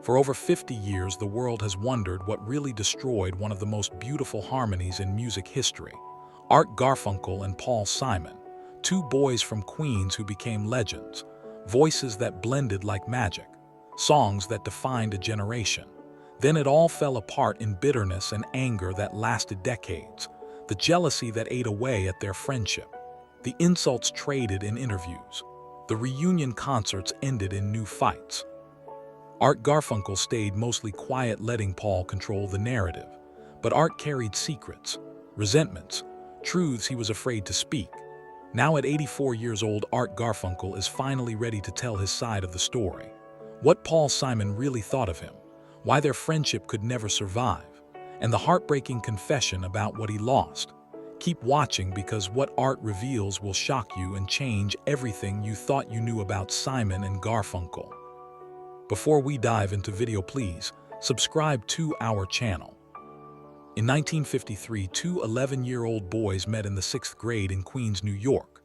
For over 50 years, the world has wondered what really destroyed one of the most beautiful harmonies in music history. Art Garfunkel and Paul Simon, two boys from Queens who became legends, voices that blended like magic, songs that defined a generation. Then it all fell apart in bitterness and anger that lasted decades, the jealousy that ate away at their friendship, the insults traded in interviews, the reunion concerts ended in new fights. Art Garfunkel stayed mostly quiet, letting Paul control the narrative, but Art carried secrets, resentments, truths he was afraid to speak. Now at 84 years old, Art Garfunkel is finally ready to tell his side of the story. What Paul Simon really thought of him, why their friendship could never survive, and the heartbreaking confession about what he lost. Keep watching, because what Art reveals will shock you and change everything you thought you knew about Simon and Garfunkel. Before we dive into video, please subscribe to our channel. In 1953, two 11-year-old boys met in the 6th grade in Queens, New York.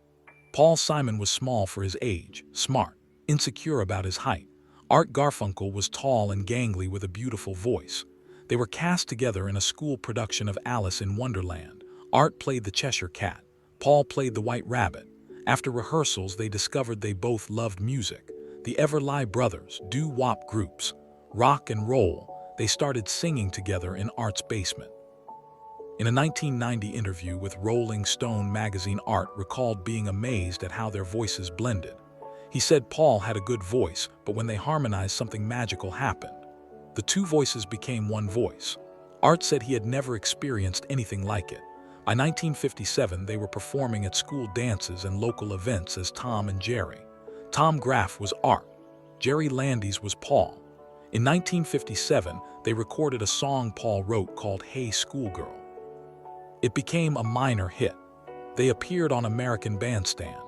Paul Simon was small for his age, smart, insecure about his height. Art Garfunkel was tall and gangly with a beautiful voice. They were cast together in a school production of Alice in Wonderland. Art played the Cheshire Cat. Paul played the White Rabbit. After rehearsals, they discovered they both loved music. The Everly Brothers, doo-wop groups, rock and roll. They started singing together in Art's basement. In a 1990 interview with Rolling Stone magazine, Art recalled being amazed at how their voices blended. He said Paul had a good voice, but when they harmonized, something magical happened. The two voices became one voice. Art said he had never experienced anything like it. By 1957, they were performing at school dances and local events as Tom and Jerry. Tom Graff was Art. Jerry Landis was Paul. In 1957, they recorded a song Paul wrote called Hey Schoolgirl. It became a minor hit. They appeared on American Bandstand.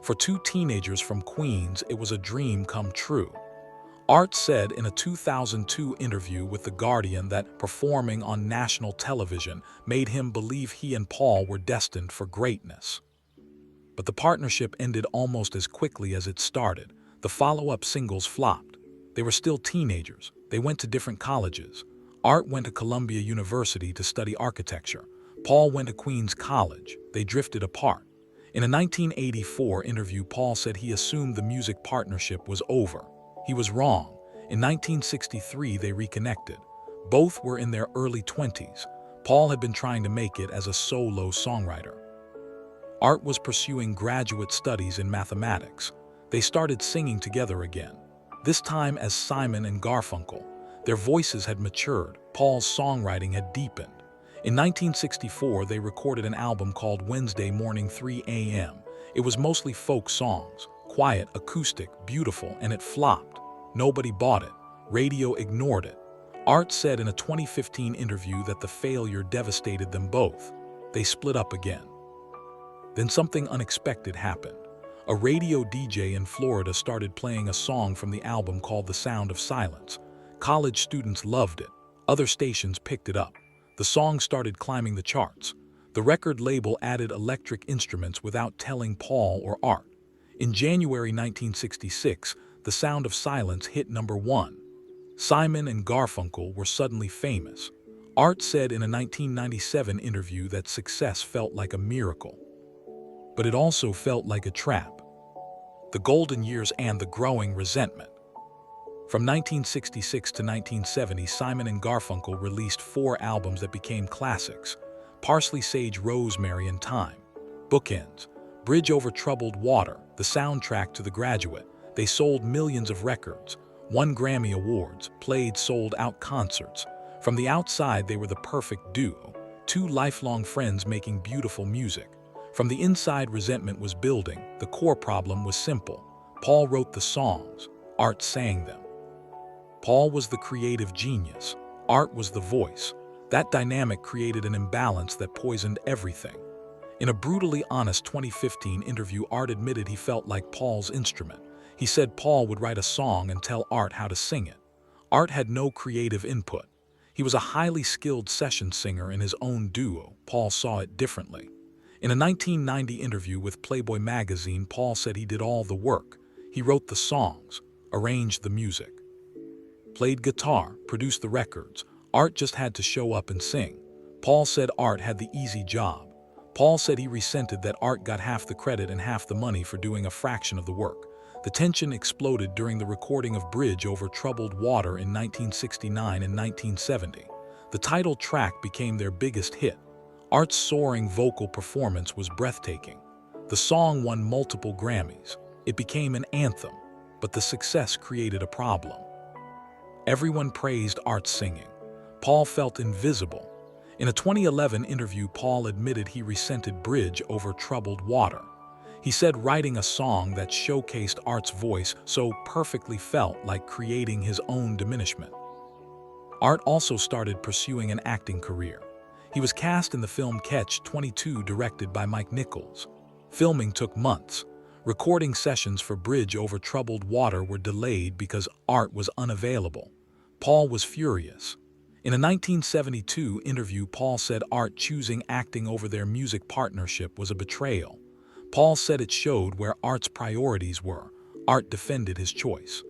For two teenagers from Queens, it was a dream come true. Art said in a 2002 interview with The Guardian that performing on national television made him believe he and Paul were destined for greatness. But the partnership ended almost as quickly as it started. The follow-up singles flopped. They were still teenagers. They went to different colleges. Art went to Columbia University to study architecture. Paul went to Queens College. They drifted apart. In a 1984 interview, Paul said he assumed the music partnership was over. He was wrong. In 1963, they reconnected. Both were in their early 20s. Paul had been trying to make it as a solo songwriter. Art was pursuing graduate studies in mathematics. They started singing together again, this time as Simon and Garfunkel. Their voices had matured. Paul's songwriting had deepened. In 1964, they recorded an album called Wednesday Morning 3 a.m. It was mostly folk songs, quiet, acoustic, beautiful, and it flopped. Nobody bought it. Radio ignored it. Art said in a 2015 interview that the failure devastated them both. They split up again. Then something unexpected happened. A radio DJ in Florida started playing a song from the album called The Sound of Silence. College students loved it. Other stations picked it up. The song started climbing the charts. The record label added electric instruments without telling Paul or Art. In January 1966, The Sound of Silence hit #1. Simon and Garfunkel were suddenly famous. Art said in a 1997 interview that success felt like a miracle. But it also felt like a trap. The golden years and the growing resentment. From 1966 to 1970, Simon and Garfunkel released 4 albums that became classics: Parsley, Sage, Rosemary, and Thyme, Bookends, Bridge Over Troubled Water, the soundtrack to The Graduate. They sold millions of records, won Grammy Awards, played sold-out concerts. From the outside, they were the perfect duo, two lifelong friends making beautiful music. From the inside, resentment was building. The core problem was simple. Paul wrote the songs, Art sang them. Paul was the creative genius. Art was the voice. That dynamic created an imbalance that poisoned everything. In a brutally honest 2015 interview, Art admitted he felt like Paul's instrument. He said Paul would write a song and tell Art how to sing it. Art had no creative input. He was a highly skilled session singer in his own duo. Paul saw it differently. In a 1990 interview with Playboy magazine, Paul said he did all the work. He wrote the songs, arranged the music, played guitar, produced the records. Art just had to show up and sing. Paul said Art had the easy job. Paul said he resented that Art got half the credit and half the money for doing a fraction of the work. The tension exploded during the recording of Bridge Over Troubled Water in 1969 and 1970. The title track became their biggest hit. Art's soaring vocal performance was breathtaking. The song won multiple Grammys. It became an anthem, but the success created a problem. Everyone praised Art's singing. Paul felt invisible. In a 2011 interview, Paul admitted he resented Bridge Over Troubled Water. He said writing a song that showcased Art's voice so perfectly felt like creating his own diminishment. Art also started pursuing an acting career. He was cast in the film Catch-22, directed by Mike Nichols. Filming took months. Recording sessions for Bridge Over Troubled Water were delayed because Art was unavailable. Paul was furious. In a 1972 interview, Paul said Art choosing acting over their music partnership was a betrayal. Paul said it showed where Art's priorities were. Art defended his choice.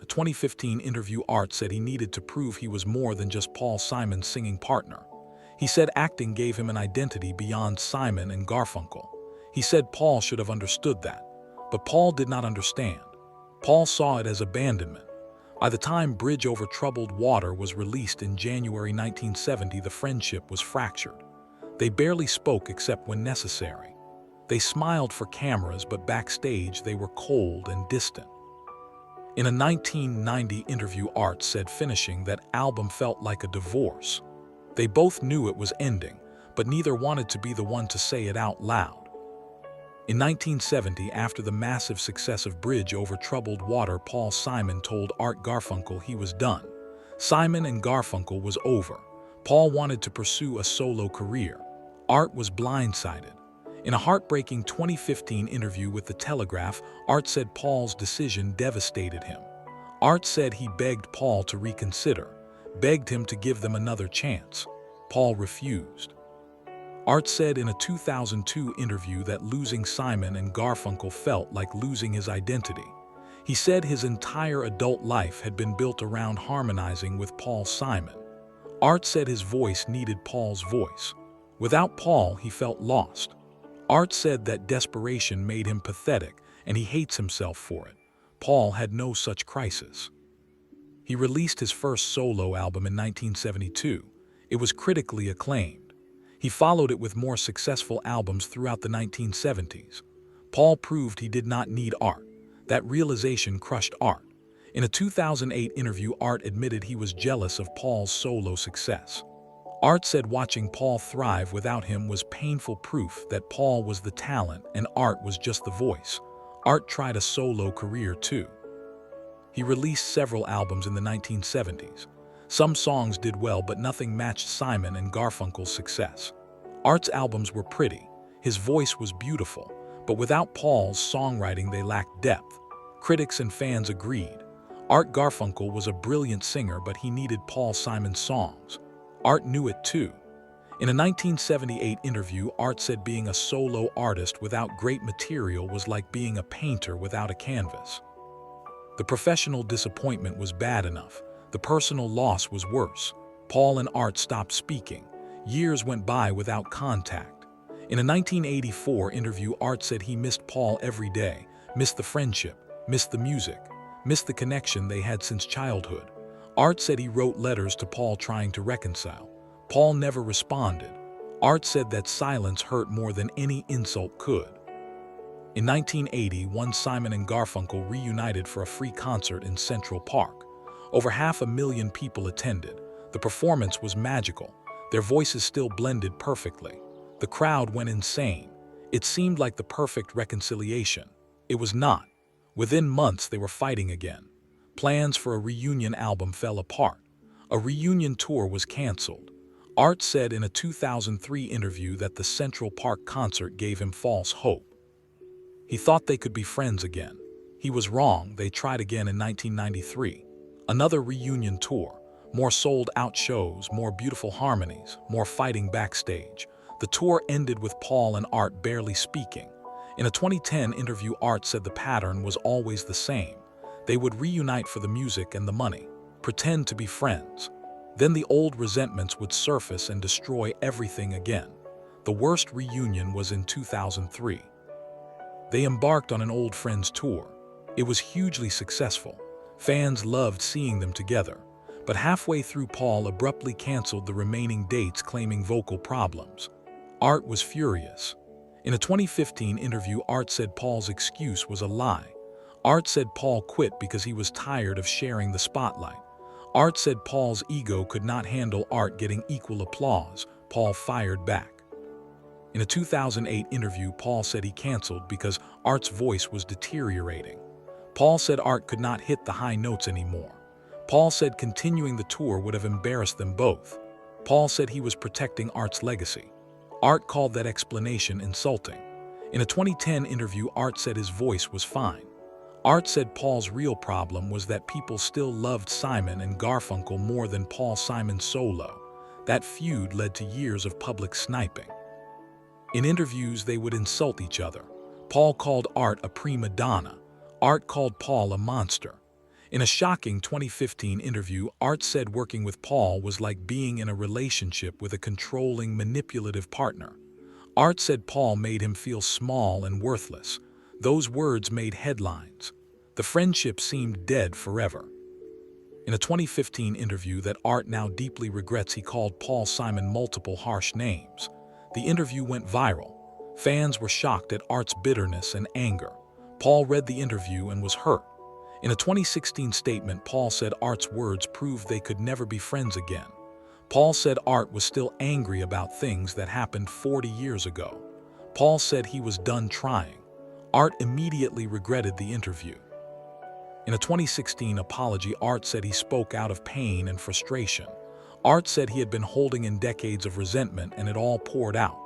A 2015 interview, Art said he needed to prove he was more than just Paul Simon's singing partner. He said acting gave him an identity beyond Simon and Garfunkel. He said Paul should have understood that, but Paul did not understand. Paul saw it as abandonment. By the time Bridge Over Troubled Water was released in January 1970, the friendship was fractured. They barely spoke except when necessary. They smiled for cameras, but backstage they were cold and distant. In a 1990 interview, Art said finishing that album felt like a divorce. They both knew it was ending, but neither wanted to be the one to say it out loud. In 1970, after the massive success of Bridge Over Troubled Water, Paul Simon told Art Garfunkel he was done. Simon and Garfunkel was over. Paul wanted to pursue a solo career. Art was blindsided. In a heartbreaking 2015 interview with The Telegraph, Art said Paul's decision devastated him. Art said he begged Paul to reconsider, begged him to give them another chance. Paul refused. Art said in a 2002 interview that losing Simon and Garfunkel felt like losing his identity. He said his entire adult life had been built around harmonizing with Paul Simon. Art said his voice needed Paul's voice. Without Paul, he felt lost. Art said that desperation made him pathetic, and he hates himself for it. Paul had no such crisis. He released his first solo album in 1972. It was critically acclaimed. He followed it with more successful albums throughout the 1970s. Paul proved he did not need Art. That realization crushed Art. In a 2008 interview, Art admitted he was jealous of Paul's solo success. Art said watching Paul thrive without him was painful proof that Paul was the talent and Art was just the voice. Art tried a solo career too. He released several albums in the 1970s. Some songs did well, but nothing matched Simon and Garfunkel's success. Art's albums were pretty, his voice was beautiful, but without Paul's songwriting they lacked depth. Critics and fans agreed. Art Garfunkel was a brilliant singer, but he needed Paul Simon's songs. Art knew it too. In a 1978 interview, Art said being a solo artist without great material was like being a painter without a canvas. The professional disappointment was bad enough. The personal loss was worse. Paul and Art stopped speaking. Years went by without contact. In a 1984 interview, Art said he missed Paul every day, missed the friendship, missed the music, missed the connection they had since childhood. Art said he wrote letters to Paul trying to reconcile. Paul never responded. Art said that silence hurt more than any insult could. In 1980, Simon and Garfunkel reunited for a free concert in Central Park. Over 500,000 people attended. The performance was magical. Their voices still blended perfectly. The crowd went insane. It seemed like the perfect reconciliation. It was not. Within months, they were fighting again. Plans for a reunion album fell apart. A reunion tour was canceled. Art said in a 2003 interview that the Central Park concert gave him false hope. He thought they could be friends again. He was wrong. They tried again in 1993. Another reunion tour. More sold-out shows, more beautiful harmonies, more fighting backstage. The tour ended with Paul and Art barely speaking. In a 2010 interview, Art said the pattern was always the same. They would reunite for the music and the money. pretend to be friends. Then the old resentments would surface and destroy everything again. The worst reunion was in 2003. They embarked on an old friends tour. It was hugely successful. Fans loved seeing them together. But halfway through, Paul abruptly canceled the remaining dates, claiming vocal problems. Art was furious. In a 2015 interview, Art said Paul's excuse was a lie. Art said Paul quit because he was tired of sharing the spotlight. Art said Paul's ego could not handle Art getting equal applause. Paul fired back. In a 2008 interview, Paul said he canceled because Art's voice was deteriorating. Paul said Art could not hit the high notes anymore. Paul said continuing the tour would have embarrassed them both. Paul said he was protecting Art's legacy. Art called that explanation insulting. In a 2010 interview, Art said his voice was fine. Art said Paul's real problem was that people still loved Simon and Garfunkel more than Paul Simon solo. That feud led to years of public sniping. In interviews, they would insult each other. Paul called Art a prima donna. Art called Paul a monster. In a shocking 2015 interview, Art said working with Paul was like being in a relationship with a controlling, manipulative partner. Art said Paul made him feel small and worthless. Those words made headlines. The friendship seemed dead forever. In a 2015 interview that Art now deeply regrets, he called Paul Simon multiple harsh names. The interview went viral. Fans were shocked at Art's bitterness and anger. Paul read the interview and was hurt. In a 2016 statement, Paul said Art's words proved they could never be friends again. Paul said Art was still angry about things that happened 40 years ago. Paul said he was done trying. Art immediately regretted the interview. In a 2016 apology, Art said he spoke out of pain and frustration. Art said he had been holding in decades of resentment and it all poured out.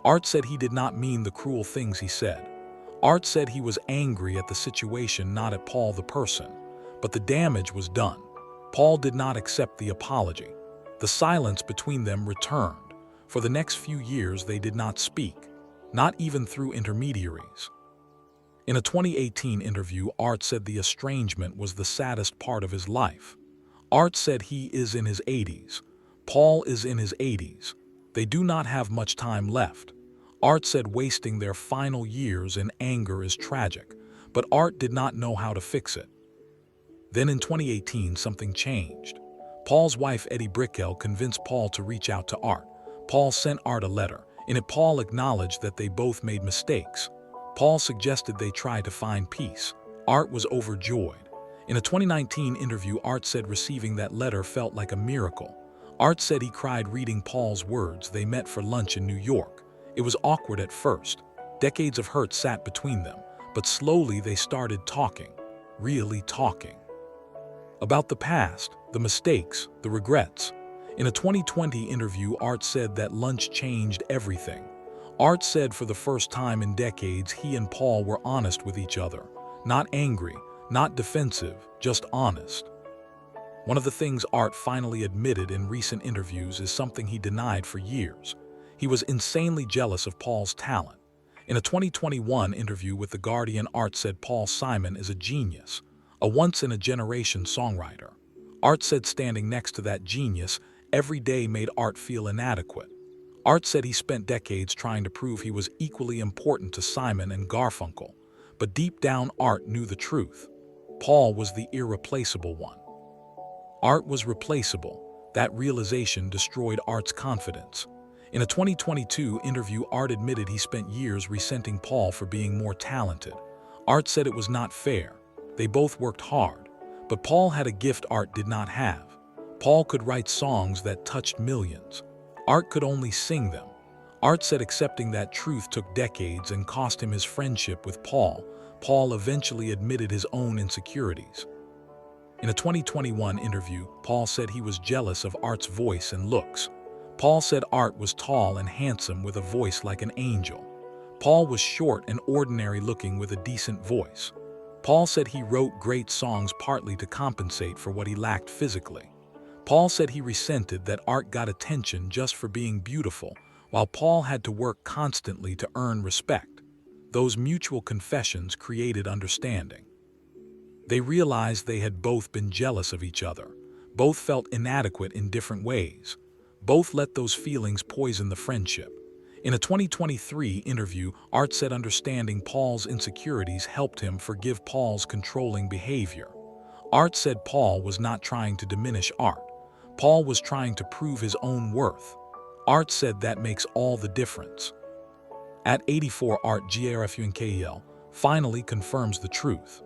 Art said he did not mean the cruel things he said. Art said he was angry at the situation, not at Paul the person. But the damage was done. Paul did not accept the apology. The silence between them returned. For the next few years, they did not speak, not even through intermediaries. In a 2018 interview, Art said the estrangement was the saddest part of his life. Art said he is in his 80s. Paul is in his 80s. They do not have much time left. Art said wasting their final years in anger is tragic, but Art did not know how to fix it. Then in 2018, something changed. Paul's wife, Eddie Brickell, convinced Paul to reach out to Art. Paul sent Art a letter. In it, Paul acknowledged that they both made mistakes. Paul suggested they try to find peace. Art was overjoyed. In a 2019 interview, Art said receiving that letter felt like a miracle. Art said he cried reading Paul's words. They met for lunch in New York. It was awkward at first. Decades of hurt sat between them, but slowly they started talking, really talking. About the past, the mistakes, the regrets. In a 2020 interview, Art said that lunch changed everything. Art said for the first time in decades, he and Paul were honest with each other. Not angry, not defensive, just honest. One of the things Art finally admitted in recent interviews is something he denied for years. He was insanely jealous of Paul's talent. In a 2021 interview with The Guardian, Art said Paul Simon is a genius, a once-in-a-generation songwriter. Art said standing next to that genius every day made Art feel inadequate. Art said he spent decades trying to prove he was equally important to Simon and Garfunkel, but deep down Art knew the truth. Paul was the irreplaceable one. Art was replaceable. That realization destroyed Art's confidence. In a 2022 interview, Art admitted he spent years resenting Paul for being more talented. Art said it was not fair. They both worked hard, but Paul had a gift Art did not have. Paul could write songs that touched millions. Art could only sing them. Art said accepting that truth took decades and cost him his friendship with Paul. Paul eventually admitted his own insecurities. In a 2021 interview, Paul said he was jealous of Art's voice and looks. Paul said Art was tall and handsome with a voice like an angel. Paul was short and ordinary-looking with a decent voice. Paul said he wrote great songs partly to compensate for what he lacked physically. Paul said he resented that Art got attention just for being beautiful, while Paul had to work constantly to earn respect. Those mutual confessions created understanding. They realized they had both been jealous of each other, Both felt inadequate in different ways. Both let those feelings poison the friendship. In a 2023 interview, Art said understanding Paul's insecurities helped him forgive Paul's controlling behavior. Art said Paul was not trying to diminish Art. Paul was trying to prove his own worth. Art said that makes all the difference. At 84, Art Garfunkel finally confirms the truth.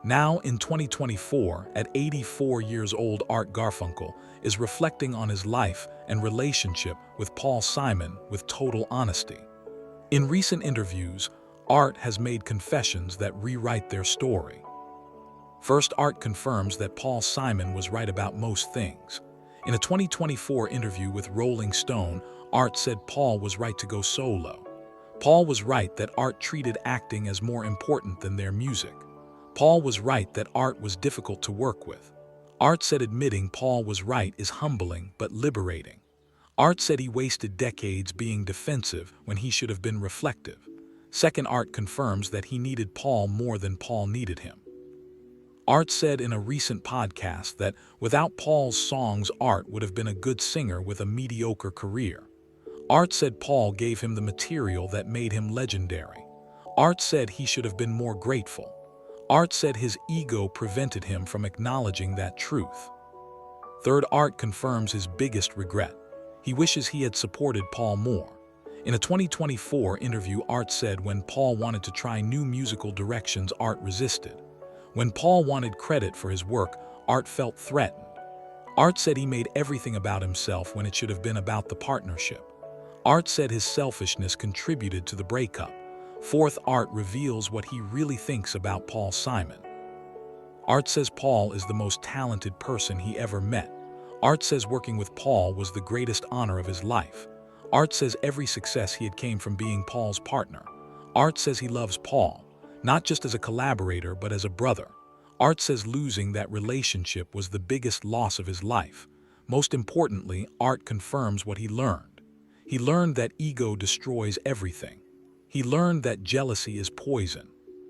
Now, in 2024, at 84 years old, Art Garfunkel is reflecting on his life and relationship with Paul Simon with total honesty. In recent interviews, Art has made confessions that rewrite their story. First, Art confirms that Paul Simon was right about most things. In a 2024 interview with Rolling Stone, Art said Paul was right to go solo. Paul was right that Art treated acting as more important than their music. Paul was right that Art was difficult to work with. Art said admitting Paul was right is humbling but liberating. Art said he wasted decades being defensive when he should have been reflective. Second, Art confirms that he needed Paul more than Paul needed him. Art said in a recent podcast that without Paul's songs, Art would have been a good singer with a mediocre career. Art said Paul gave him the material that made him legendary. Art said he should have been more grateful. Art said his ego prevented him from acknowledging that truth. Third, Art confirms his biggest regret. He wishes he had supported Paul more. In a 2024 interview, Art said when Paul wanted to try new musical directions, Art resisted. When Paul wanted credit for his work, Art felt threatened. Art said he made everything about himself when it should have been about the partnership. Art said his selfishness contributed to the breakup. Fourth, Art reveals what he really thinks about Paul Simon. Art says Paul is the most talented person he ever met. Art says working with Paul was the greatest honor of his life. Art says every success he had came from being Paul's partner. Art says he loves Paul, not just as a collaborator but as a brother. Art says losing that relationship was the biggest loss of his life. Most importantly, Art confirms what he learned. He learned that ego destroys everything. He learned that jealousy is poison.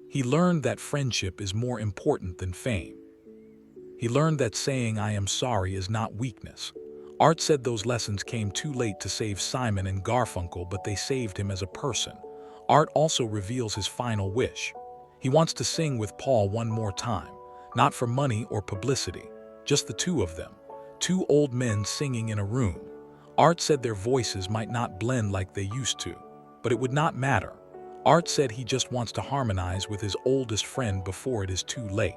He learned that friendship is more important than fame. He learned that saying "I am sorry" is not weakness. Art said those lessons came too late to save Simon and Garfunkel, but they saved him as a person. Art also reveals his final wish. He wants to sing with Paul one more time, not for money or publicity, just the two of them, two old men singing in a room. Art said their voices might not blend like they used to, but it would not matter. Art said he just wants to harmonize with his oldest friend before it is too late.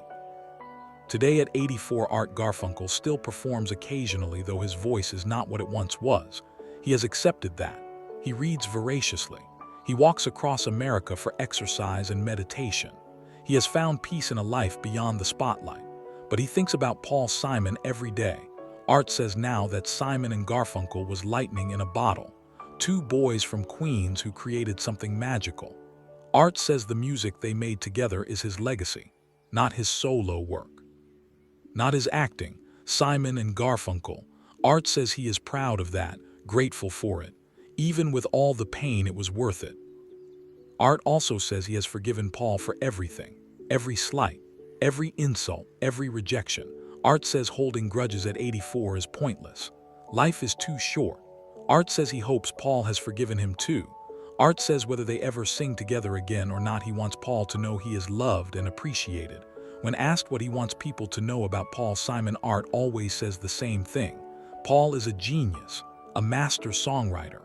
Today at 84, Art Garfunkel still performs occasionally, though his voice is not what it once was. He has accepted that. He reads voraciously. He walks across America for exercise and meditation. He has found peace in a life beyond the spotlight, but he thinks about Paul Simon every day. Art says now that Simon and Garfunkel was lightning in a bottle, two boys from Queens who created something magical. Art says the music they made together is his legacy, not his solo work, not his acting. Simon and Garfunkel. Art says he is proud of that, grateful for it. Even with all the pain, it was worth it. Art also says he has forgiven Paul for everything, every slight, every insult, every rejection. Art says holding grudges at 84 is pointless. Life is too short. Art says he hopes Paul has forgiven him too. Art says whether they ever sing together again or not, he wants Paul to know he is loved and appreciated. When asked what he wants people to know about Paul Simon, Art always says the same thing. Paul is a genius, a master songwriter,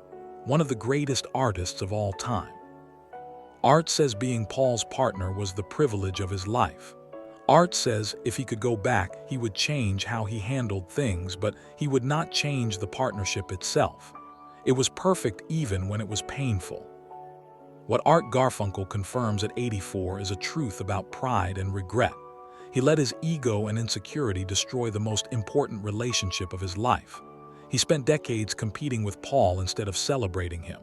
one of the greatest artists of all time. Art says being Paul's partner was the privilege of his life. Art says if he could go back, he would change how he handled things, but he would not change the partnership itself. It was perfect even when it was painful. What Art Garfunkel confirms at 84 is a truth about pride and regret. He let his ego and insecurity destroy the most important relationship of his life. He spent decades competing with Paul instead of celebrating him.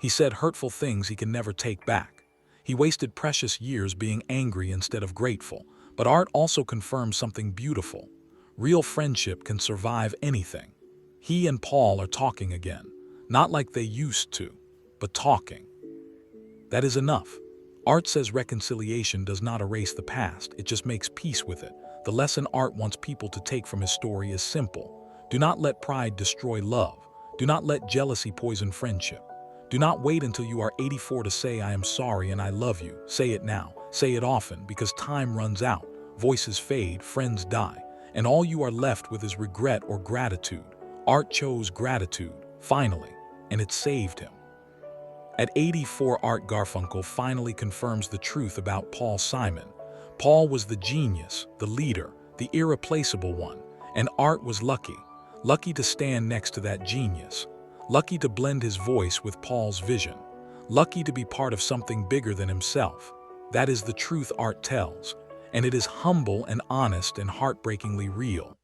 He said hurtful things he can never take back. He wasted precious years being angry instead of grateful. But Art also confirms something beautiful. Real friendship can survive anything. He and Paul are talking again, not like they used to, but talking. That is enough. Art says reconciliation does not erase the past, it just makes peace with it. The lesson Art wants people to take from his story is simple. Do not let pride destroy love. Do not let jealousy poison friendship. Do not wait until you are 84 to say I am sorry and I love you. Say it now. Say it often, because time runs out, voices fade, friends die, and all you are left with is regret or gratitude. Art chose gratitude, finally, and it saved him. At 84, Art Garfunkel finally confirms the truth about Paul Simon. Paul was the genius, the leader, the irreplaceable one, and Art was lucky. Lucky to stand next to that genius. Lucky to blend his voice with Paul's vision. Lucky to be part of something bigger than himself. That is the truth Art tells, and it is humble and honest and heartbreakingly real.